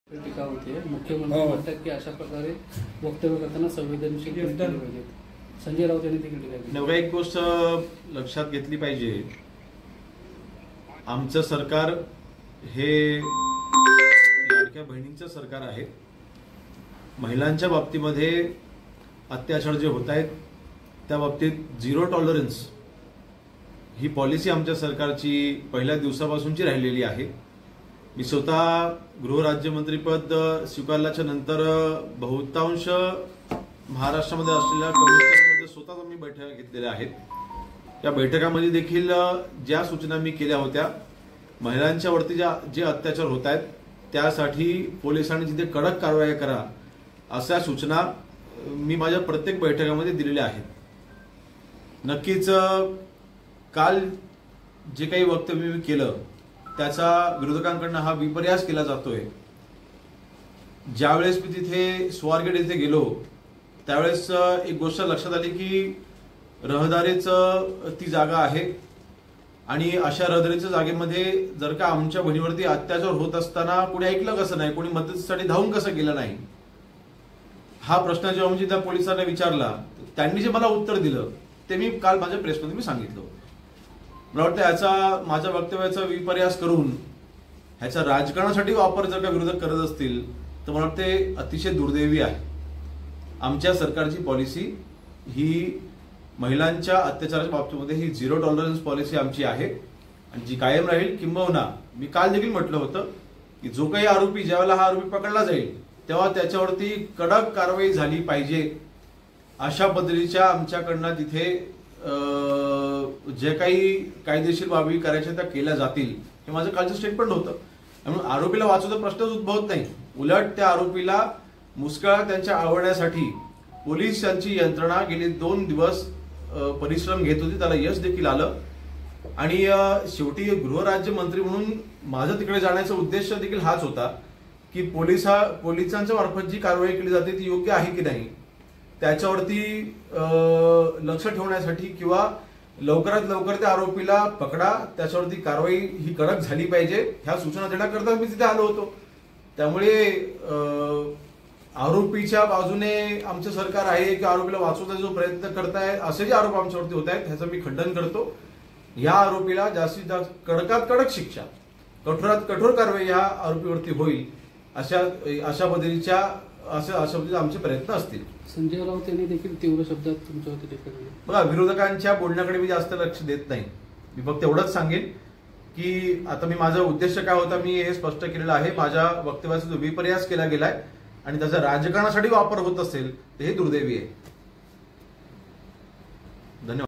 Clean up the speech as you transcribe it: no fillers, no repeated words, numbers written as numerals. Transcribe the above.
टीका होते। मुख्यमंत्री म्हणतात की अशा प्रकारे वक्तव्य करताना संवेदनशील पाहिजे। संजय राऊत यांनी देखील टीका केली। नव्या एक गोष्ट लक्षात घेतली पाहिजे, आमचं सरकार हे लाडक्या बहिणींचं सरकार आहे। महिलांच्या बाबतीमध्ये अत्याचार जे होत आहेत त्या बाबतीत झिरो टॉलरन्स ही पॉलिसी आमच्या सरकारची पहिल्या दिवसापासूनची राहिलेली आहे। मी स्वतः गृहराज्यमंत्रीपद स्वीकारल्याच्या नंतर बहुतांश महाराष्ट्रामध्ये असलेल्या कमिशनमध्ये स्वतः मी बैठका घेतलेल्या आहेत। या बैठकामध्ये देखील ज्या सूचना मी केल्या होत्या, महिलांच्या वरती जे अत्याचार होत आहेत त्यासाठी पोलिसांनी जिथे कडक कारवाई करा अशा सूचना मी माझ्या प्रत्येक बैठकामध्ये दिलेल्या आहेत। नक्कीच काल जे काही वक्तव्य मी केलं त्याचा विरोधकांकडून हा विपर्यास केला जातोय। ज्यावेळेस मी तिथे स्वारगेट येथे गेलो त्यावेळेस एक गोष्ट लक्षात आली की रहदारीचं ती जागा आहे आणि अशा रहदारीच्या जागेमध्ये जर का आमच्या बहिणीवरती अत्याचार होत असताना कोणी ऐकलं कसं नाही, कोणी मदतीसाठी धावून कसं गेलं नाही, हा प्रश्न जेव्हा म्हणजे त्या पोलिसांना विचारला त्यांनी जे मला उत्तर दिलं ते मी काल माझ्या प्रेसमध्ये मी सांगितलं। मला वाटतं याचा माझ्या वक्तव्याचा विपर्यास करून ह्याचा राजकारणासाठी वापर जर का विरोधक करत असतील तर मला वाटतं ते अतिशय दुर्दैवी आहे। आमच्या सरकारची पॉलिसी ही महिलांच्या अत्याचाराच्या बाबतीमध्ये ही झिरो टॉलरन्स पॉलिसी आमची आहे आणि जी कायम राहील। किंबहुना मी काल देखील म्हटलं होतं की जो काही आरोपी, ज्यावेळेला हा आरोपी पकडला जाईल तेव्हा त्याच्यावरती कडक कारवाई झाली पाहिजे अशा पद्धतीच्या आमच्याकडनं तिथे जे काही कायदेशीर बाबी करायच्या त्या केल्या जातील हे माझं कालचं स्टेटमेंट होतं। त्यामुळे आरोपीला वाचवण्याचा प्रश्नच उद्भवत नाही, उलट त्या आरोपीला मुस्कळा त्यांच्या आवडण्यासाठी पोलिसांची यंत्रणा गेले 2 दिवस परिश्रम घेत होती, त्याला यश देखील आलं। आणि शेवटी गृहराज्यमंत्री म्हणून माझा तिकडे जाण्याचा उद्देश देखील हाच होता की पोलिसांच्या मार्फत जी कारवाई केली जाते ती योग्य आहे की नाही त्याच्यावरती लक्ष ठेवण्यासाठी किंवा लवकरात लवकर त्या आरोपीला पकडा, त्याच्यावरती कारवाई ही कडक झाली पाहिजे ह्या सूचना देण्याकरता मी तिथे आलो होतो। त्यामुळे आरोपीच्या बाजूने आमचं सरकार आहे की आरोपीला वाचवण्याचा जो प्रयत्न करताय असे जे आरोप आमच्यावरती होत आहेत ह्याचं मी खंडन करतो। या आरोपीला जास्तीत जास्त कडकात कडक शिक्षा, कठोरात कठोर कारवाई या आरोपीवरती होईल अशा पद्धतीच्या आमचे प्रयत्न असतील। संजय राऊत यांनी देखील तीव्र शब्दात तुमच्यावरती टीका केली। बघा, विरोधकांच्या बोलण्याकडे मी जास्त लक्ष देत नाही। मी फक्त एवढंच सांगेन की आता मी माझा उद्देश काय होता मी हे स्पष्ट केलेलं आहे। माझ्या वक्तव्याचा जो विपर्यास केला गेलाय आणि त्याचा राजकारणासाठी वापर होत असेल तर हे दुर्दैवी आहे। धन्यवाद।